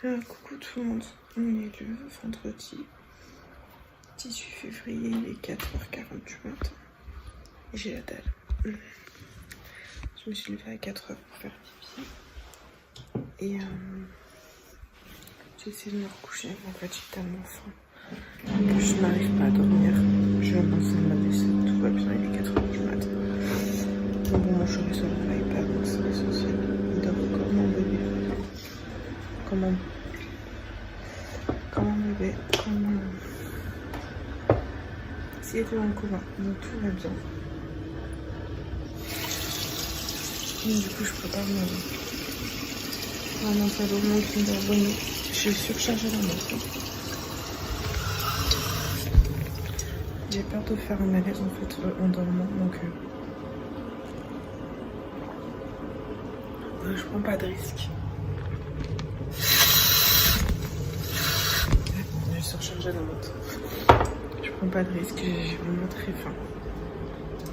Coucou tout le monde, on est le vendredi 18 février, il est 4h40 du matin. J'ai la dalle. Je me suis levée à 4h pour faire pipi. Et j'ai essayé de me recoucher, mais en fait j'ai tellement faim que je n'arrive pas à dormir. Je viens de lancer ma vaisselle, tout va bien, il est 4h du matin. Donc bon, mon chéri se réveille pas, donc c'est l'essentiel. Il dort comme mon bébé. Comment bébé, comment... S'il était dans le coma, donc tout va bien. Et du coup, je prépare mon pantalon, mon Kinder Bueno. J'ai surchargé la montre. J'ai peur de faire un malaise en fait en dormant, donc je prends pas de risque. J'ai surchargé la montre. Je prends pas de risque, j'ai vraiment très faim.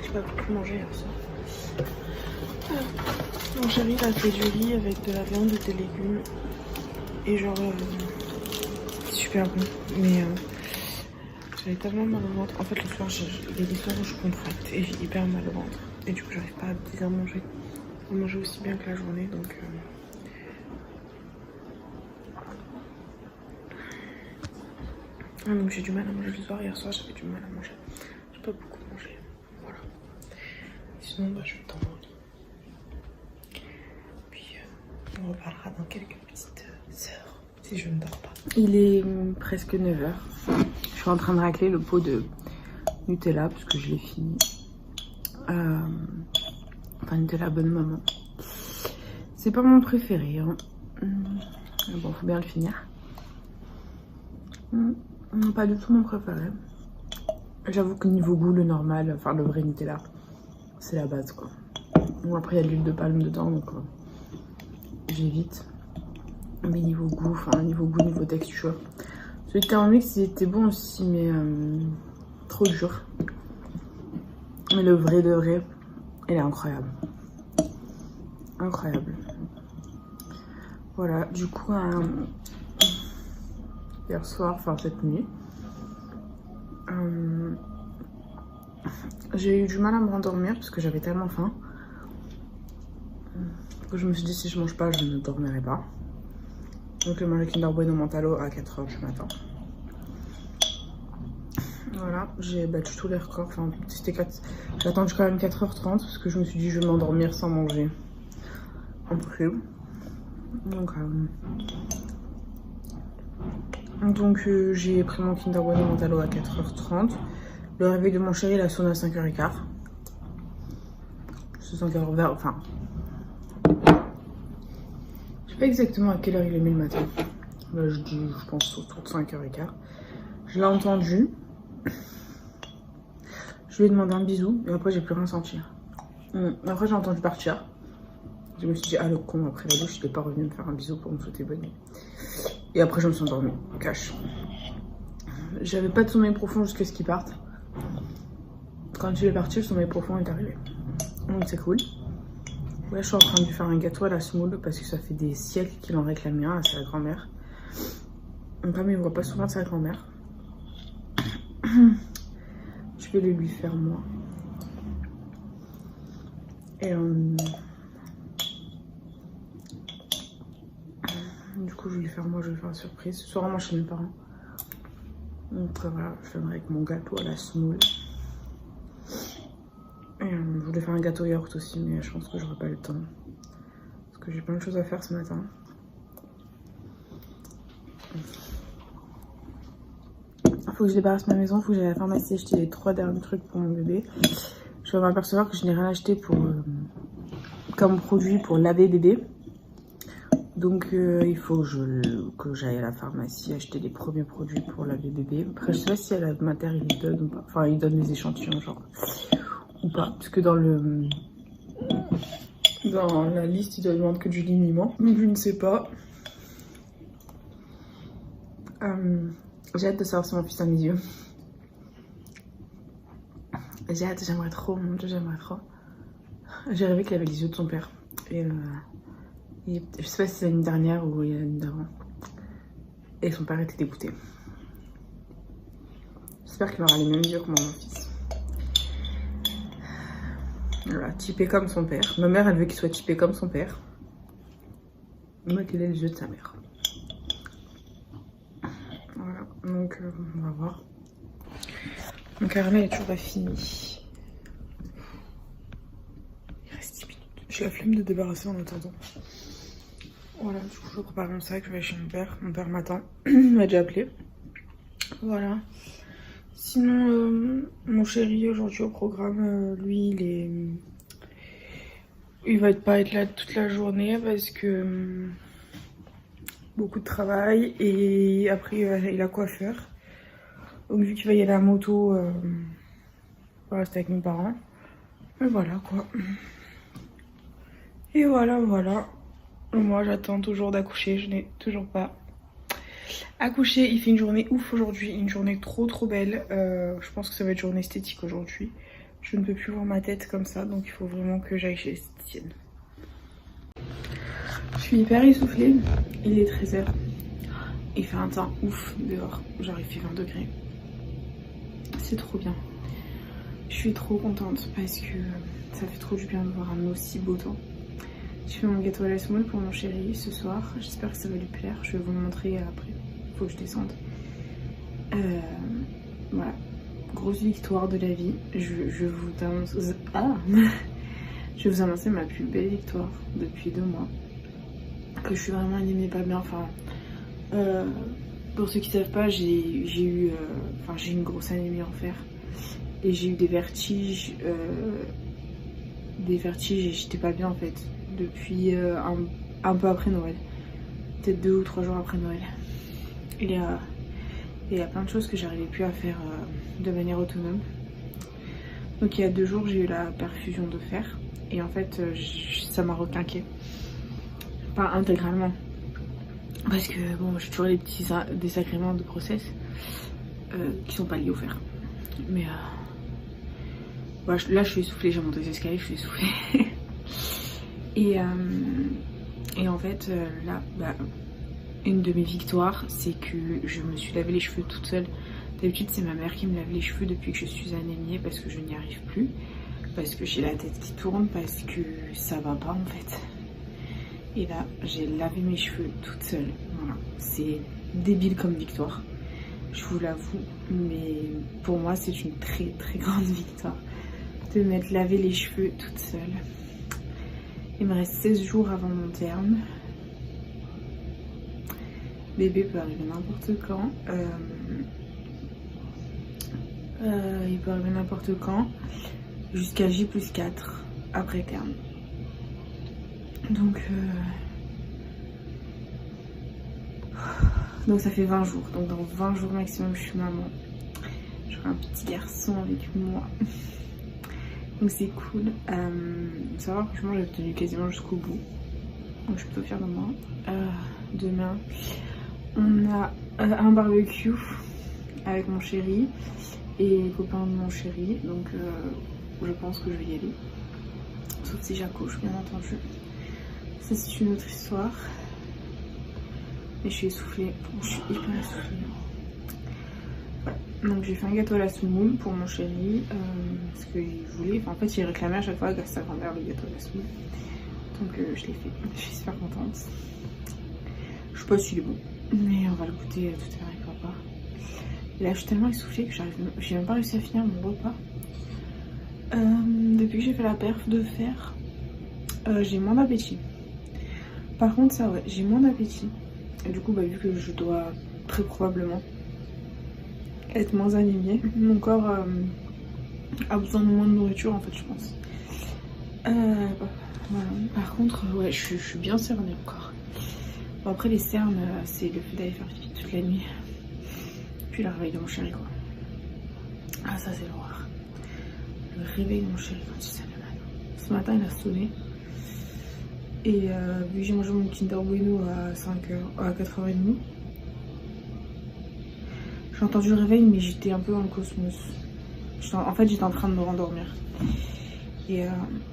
J'ai pas beaucoup mangé hier soir. Mon chéri il a fait du riz avec de la viande et des légumes. Et genre, super bon. Mais j'avais tellement mal au ventre. En fait, le soir, il y a des soirs où je contracte et j'ai hyper mal au ventre. Et du coup, j'arrive pas à bien manger. À manger aussi bien que la journée, donc... donc j'ai du mal à manger le soir. Hier soir, j'avais du mal à manger. J'ai pas beaucoup mangé. Voilà. Sinon, bah, je vais dans mon lit. Puis, on reparlera dans quelques petites heures, si je ne dors pas. Il est presque 9h. Je suis en train de racler le pot de Nutella, parce que je l'ai fini. Enfin, Nutella bonne maman. C'est pas mon préféré, hein. Mais bon, faut bien le finir. Pas du tout mon préféré. J'avoue que niveau goût, le normal, enfin le vrai Nutella, c'est la base quoi. Bon, après il y a de l'huile de palme dedans, donc j'évite. Mais niveau goût, enfin niveau texture. Celui de Thermomix il était bon aussi, mais trop dur. Mais le vrai de vrai, il est incroyable. Incroyable. Voilà, du coup, hier soir, enfin cette nuit, j'ai eu du mal à me rendormir parce que j'avais tellement faim que je me suis dit si je mange pas, je ne dormirai pas. Donc j'ai mangé Kinder Bueno Mentalo à 4h du matin. Voilà, j'ai battu tous les records. Enfin, c'était 4... J'ai attendu quand même 4h30 parce que je me suis dit je vais m'endormir sans manger. Impossible. Donc j'ai pris mon Kinder Bueno Mentalo à 4h30. Le réveil de mon chéri il a sonné à 5h15. C'est 5h, enfin... Je sais pas exactement à quelle heure il est mis le matin. Là, je pense autour de 5h15. Je l'ai entendu. Je lui ai demandé un bisou et après j'ai plus rien senti. Après j'ai entendu partir. Je me suis dit ah le con, après la douche il est pas revenu me faire un bisou pour me souhaiter bonne nuit. Et après je me suis endormie, cash. J'avais pas de sommeil profond jusqu'à ce qu'il parte. Quand il est parti, le sommeil profond est arrivé. Donc c'est cool. Ouais, je suis en train de lui faire un gâteau à la semoule parce que ça fait des siècles qu'il en réclame un à sa grand-mère. Comme il ne voit pas souvent sa grand-mère, je vais le lui faire moi. Et du coup, je vais lui faire moi, je vais lui faire une surprise. Ce soir, moi chez mes parents. Donc voilà, je viendrai avec mon gâteau à la semoule. Et je voulais faire un gâteau yaourt aussi, mais je pense que j'aurai pas le temps. Parce que j'ai plein de choses à faire ce matin. Faut que je débarrasse ma maison, faut que j'aille à la pharmacie acheter les 3 derniers trucs pour mon bébé. Je vais m'apercevoir que je n'ai rien acheté pour, comme produit pour laver bébé. Donc il faut que j'aille à la pharmacie acheter les premiers produits pour laver bébé. Après je sais pas si à la mater il les donne ou pas. Enfin il donne des échantillons genre ou pas. Parce que dans la liste il ne demande que du liniment. Donc je ne sais pas. J'ai hâte de savoir si mon fils a mes yeux. J'ai hâte, j'aimerais trop, mon dieu, j'aimerais trop. J'ai rêvé qu'il avait les yeux de son père. Et je sais pas si c'est l'année dernière ou l'année d'avant. Et son père était dégoûté. J'espère qu'il aura les mêmes yeux que mon fils. Voilà, typé comme son père. Ma mère, elle veut qu'il soit typé comme son père. Moi, qu'il ait les yeux de sa mère. Voilà, donc on va voir. Mon caramel est toujours pas fini. Il reste 10 minutes. J'ai la flemme de débarrasser en attendant. Voilà, du coup, je prépare mon sac, je vais chez mon père. Mon père m'attend. Il m'a déjà appelé. Voilà. Sinon, mon chéri, aujourd'hui au programme, lui, il va pas être là toute la journée parce que beaucoup de travail et après il a quoi faire. Donc vu qu'il va y aller à la moto, il va rester avec mes parents. Et voilà quoi. Et voilà. Moi j'attends toujours d'accoucher, je n'ai toujours pas accouché. Il fait une journée ouf aujourd'hui, une journée trop belle. Je pense que ça va être journée esthétique aujourd'hui. Je ne peux plus voir ma tête comme ça, donc il faut vraiment que j'aille chez l'esthéticienne. Je suis hyper essoufflée, il est 13h. Il fait un temps ouf dehors, genre il fait 20 degrés. C'est trop bien. Je suis trop contente parce que ça fait trop du bien de voir un aussi beau temps. Je fais mon gâteau à la semoule pour mon chéri ce soir. J'espère que ça va lui plaire. Je vais vous le montrer après. Faut que je descende. Voilà. Grosse victoire de la vie. Je vous annonce... Je vais vous annoncer ma plus belle victoire depuis 2 mois. Que je suis vraiment animée pas bien. Enfin, pour ceux qui savent pas, j'ai eu une grosse anémie en fer. Et j'ai eu des vertiges. Et j'étais pas bien en fait. Depuis un peu après Noël. Peut-être 2 ou 3 jours après Noël. Il y a plein de choses que j'arrivais plus à faire de manière autonome. Donc il y a 2 jours j'ai eu la perfusion de fer. Et en fait ça m'a requinqué. Pas intégralement. Parce que bon j'ai toujours les petits désagréments de grossesse qui sont pas liés au fer. Mais voilà, là je suis essoufflée, j'ai monté les escaliers, je suis essoufflée. Et en fait là une de mes victoires c'est que je me suis lavé les cheveux toute seule. D'habitude c'est ma mère qui me lave les cheveux depuis que je suis anémiée parce que je n'y arrive plus. Parce que j'ai la tête qui tourne, parce que ça va pas en fait. Et là j'ai lavé mes cheveux toute seule. Voilà, c'est débile comme victoire. Je vous l'avoue, mais pour moi c'est une très grande victoire. De m'être lavé les cheveux toute seule. Il me reste 16 jours avant mon terme. Bébé peut arriver n'importe quand. Il peut arriver n'importe quand. Jusqu'à J+4 après terme. Donc ça fait 20 jours. Donc dans 20 jours maximum je suis maman. J'aurai un petit garçon avec moi. Donc c'est cool. Ça va, franchement j'ai tenu quasiment jusqu'au bout. Donc je suis plutôt fière de moi. Demain on a un barbecue avec mon chéri et les copains de mon chéri. Donc je pense que je vais y aller. Sauf si j'accouche bien entendu. Ça c'est une autre histoire. Et je suis essoufflée. Je suis hyper essoufflée. Voilà. Donc j'ai fait un gâteau à la semoule pour mon chéri. Parce qu'il voulait. Enfin, en fait il réclamait à chaque fois grâce à sa grand-mère le gâteau à la semoule. Donc je l'ai fait. Je suis super contente. Je sais pas s'il est bon. Mais on va le goûter tout à l'heure avec papa. Et là je suis tellement essoufflée que j'ai même pas réussi à finir mon repas. Depuis que j'ai fait la perf de fer, j'ai moins d'appétit. Par contre ça ouais, j'ai moins d'appétit. Et du coup bah, vu que je dois très probablement être moins anémiée, mon corps a besoin de moins de nourriture en fait je pense. Voilà. Par contre ouais je suis bien cernée encore. Bon, après les cernes c'est le fait d'aller faire pipi toute la nuit. Puis le réveil de mon chéri quoi. Ah ça c'est l'horreur. Le réveil de mon chéri quand il s'allume. Ce matin il a sonné. Et vu que j'ai mangé mon Kinder Bueno à 4h30. J'ai entendu le réveil mais j'étais un peu dans le cosmos. En fait j'étais en train de me rendormir. Et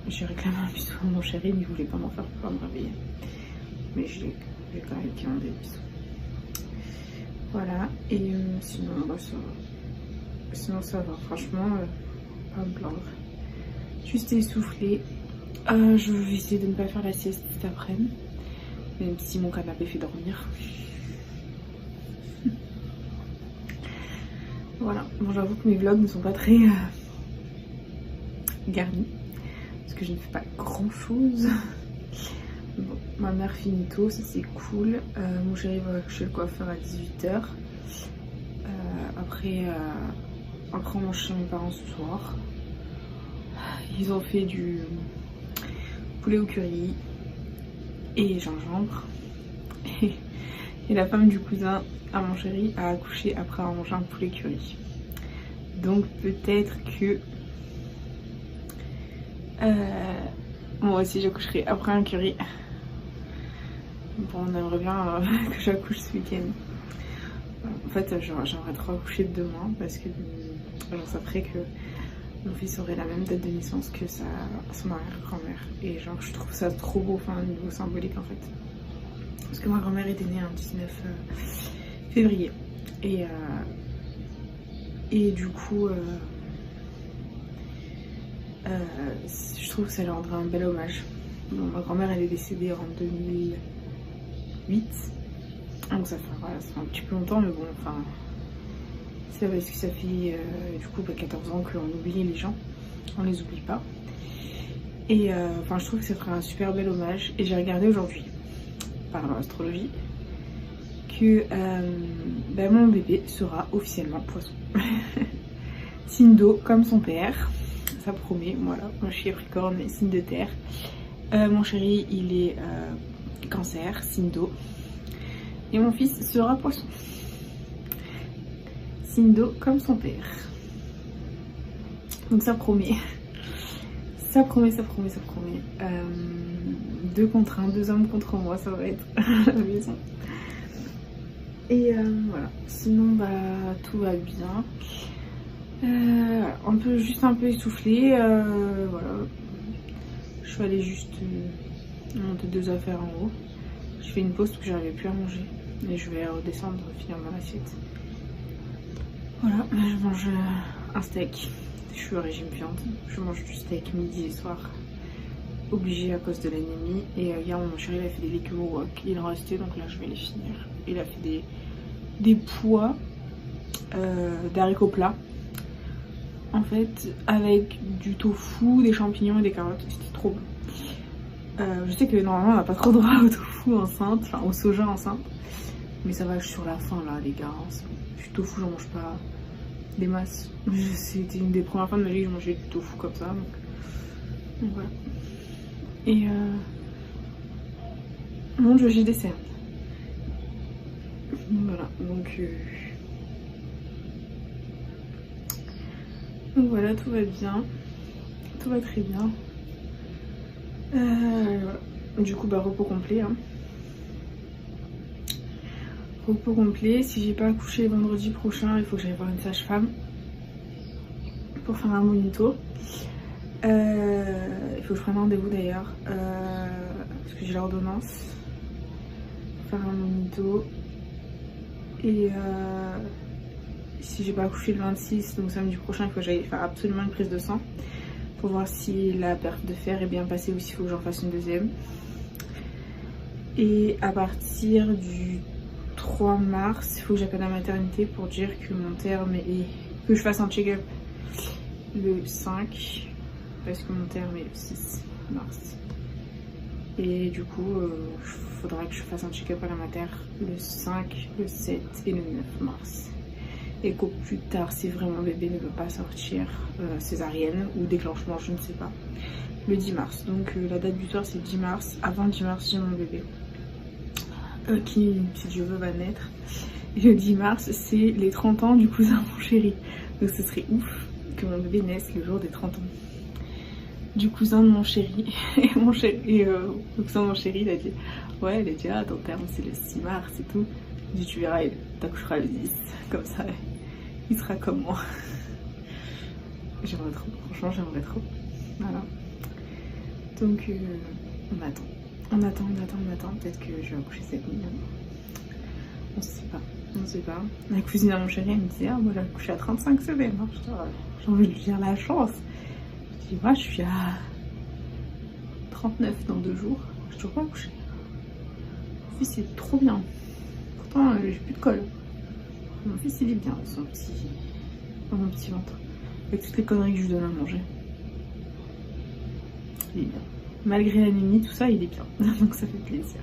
j'ai réclamé un bisou à mon chéri mais il voulait pas m'en faire pour me réveiller. Mais j'ai quand même demandé des bisous. Voilà, et sinon, bah, sinon ça va, franchement, pas me plaindre. Juste essoufflée. Je vais essayer de ne pas faire la sieste cet après-midi, même si mon canapé fait dormir. Voilà, bon, j'avoue que mes vlogs ne sont pas très garnis, parce que je ne fais pas grand chose. Bon, ma mère finit tôt, ça c'est cool. Mon chéri va chez le coiffeur à 18 h. Après on mange chez mes parents ce soir. Ils ont fait du poulet au curry et gingembre. Et la femme du cousin à mon chéri a accouché après avoir mangé un poulet curry. Donc peut-être que moi aussi j'accoucherai après un curry. Bon, on aimerait bien que j'accouche ce week-end. En fait, j'aimerais trop accoucher demain parce que ça ferait que mon fils aurait la même date de naissance que son arrière-grand-mère. Et genre, je trouve ça trop beau, enfin, au niveau symbolique en fait. Parce que ma grand-mère était née un 19 février. Et du coup, je trouve que ça leur rendrait un bel hommage. Bon, ma grand-mère, elle est décédée en 2008. Donc ça fait, voilà, ça fait un petit peu longtemps, mais bon, enfin, c'est parce que ça fait du coup 14 ans qu'on oublie les gens, on les oublie pas. Et enfin, je trouve que ça ferait un super bel hommage. Et j'ai regardé aujourd'hui, par l'astrologie, que mon bébé sera officiellement poisson. Signe d'eau comme son père, ça promet. Voilà, moi je suis Capricorne, signe de terre. Mon chéri, il est Cancer, signe d'eau. Et mon fils sera poisson. Signe d'eau comme son père. Donc ça promet. Ça promet, ça promet, ça promet. 2 contre 1, 2 hommes contre moi, ça va être à la maison. Et voilà. Sinon, bah, tout va bien. Juste un peu essoufflée. Voilà. Je suis allée juste monter 2 affaires en haut. Je fais une pause parce que j'arrivais plus à manger. Et je vais redescendre finir mon assiette. Voilà, je mange un steak. Je suis au régime viande. Je mange du steak midi et soir. Obligée à cause de l'anémie. Et hier, mon chéri il a fait des légumes au wok. Il en restait, donc là je vais les finir. Il a fait des pois d'haricots plats. En fait, avec du tofu, des champignons et des carottes. C'était trop bon. Je sais que normalement on n'a pas trop droit au tofu enceinte, enfin au soja enceinte. Mais ça va, je suis sur la fin là les gars. Du tofu j'en mange pas des masses. C'était une des premières fois de ma vie que je mangeais du tofu comme ça. Donc voilà. Et mon dieu, j'ai des cernes. Voilà, donc voilà, tout va bien. Tout va très bien. Voilà. Du coup, bah, repos complet. Hein. Repos complet. Si j'ai pas accouché vendredi prochain, il faut que j'aille voir une sage-femme pour faire un monito. Il faut que je prenne rendez-vous d'ailleurs. Parce que j'ai l'ordonnance. Faire un monito. Et si j'ai pas accouché le 26, donc samedi prochain, il faut que j'aille faire absolument une prise de sang. Pour voir si la perte de fer est bien passée ou s'il faut que j'en fasse une deuxième. Et à partir du 3 mars, il faut que j'appelle la maternité pour dire que mon terme est... que je fasse un check-up le 5, parce que mon terme est le 6 mars. Et du coup, il faudra que je fasse un check-up à la mater le 5, le 7 et le 9 mars. Et qu'au plus tard, si vraiment bébé ne veut pas sortir, césarienne ou déclenchement, je ne sais pas, le 10 mars. Donc la date butoir c'est 10 mars. Avant 10 mars, j'ai mon bébé qui, si Dieu veut, va naître. Et le 10 mars, c'est les 30 ans du cousin de mon chéri. Donc ce serait ouf que mon bébé naisse le jour des 30 ans du cousin de mon chéri. Et mon chéri, le cousin de mon chéri, il a dit, ouais, il a dit, ah, ton terme c'est le 6 mars et tout. Il dit, tu verras, t'accoucheras le 10, comme ça. Il sera comme moi. J'aimerais trop, franchement j'aimerais trop. Voilà. Donc on attend. On attend. Peut-être que je vais accoucher cette nuit. On sait pas. on sait pas. La cousine à mon chéri, elle me disait, ah, moi j'ai accouché à 35 semaines. Hein. J'ai envie de lui dire la chance. Je dis, moi je suis à 39 dans 2 jours. Je suis toujours pas accouché. Mon fils il est trop bien. Pourtant j'ai plus de col. Mon fils il est bien, son petit ventre. Avec toutes les conneries que je lui donne à manger. Il est bien. Malgré l'anémie, tout ça, il est bien. Donc ça fait plaisir.